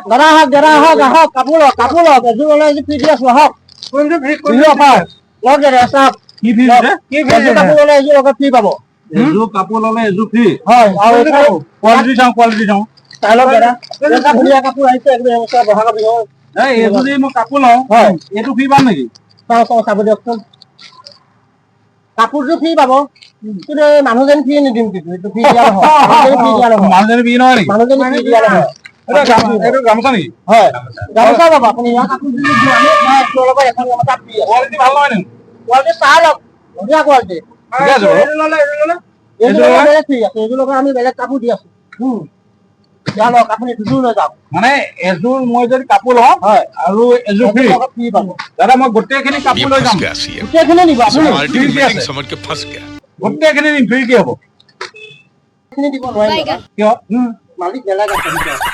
দাদা আহক কাপোৰ লওক এযোৰ ল'লে এযোৰ ফ্ৰী দি আছো আহক লওক দাদা চাওক কি ফ্ৰী এযোৰ কাপোৰ ল'লে এযোৰ লগত ফ্ৰী পাব এযোৰ কাপোৰ ল'লে এযোৰ ফ্ৰী হয় আৰু কোৱালিটি চাওঁ চাই লওক দাদা এটা ধুনীয়া কাপোৰ আহিছে একদম বহাগ বিহুৰ এইযোৰ যদি মই কাপোৰ লওঁ হয় এইটো ফ্ৰী পাম নেকি চাব দিয়কচোন কাপোৰযোৰ ফ্ৰী পাব কিন্তু মানুহজনী ফ্ৰী নিদিম কিন্তু এইটো ফ্ৰী দিয়া নহয় মানুহজনী ফ্ৰী নহয় নেকি মানুহজনী ফ্ৰী দিয়া নহয় এইটো গামোচা নেকি হয় গামোচা পাব আপুনি ইয়াৰ কাপোৰযোৰ আপোনাৰ লগত এখন গামোচা ফ্ৰী আছে কোৱালিটি ভাল নহয় নেকি কোৱালিটি চাই লওক ধুনীয়া কোৱালিটি এইযোৰ বেলেগ ফ্ৰী আছে এইযোৰ লগত আমি বেলেগ কাপোৰ দি আছো যা লওক আপুনি দুযোৰ লৈ যাওক মানে এযোৰ মই যদি কাপোৰ লওঁ হয় আৰু এযোৰ ফ্ৰী ফ্ৰী পাব দাদা মই গোটেইখিনি কাপোৰ লৈ যাম গোটেইখিনি নিব আপুনি গোটেইখিনি নিম ফ্ৰী কি হ'ব দিব নোৱাৰিম কিয় মালিক বেলেগ আছে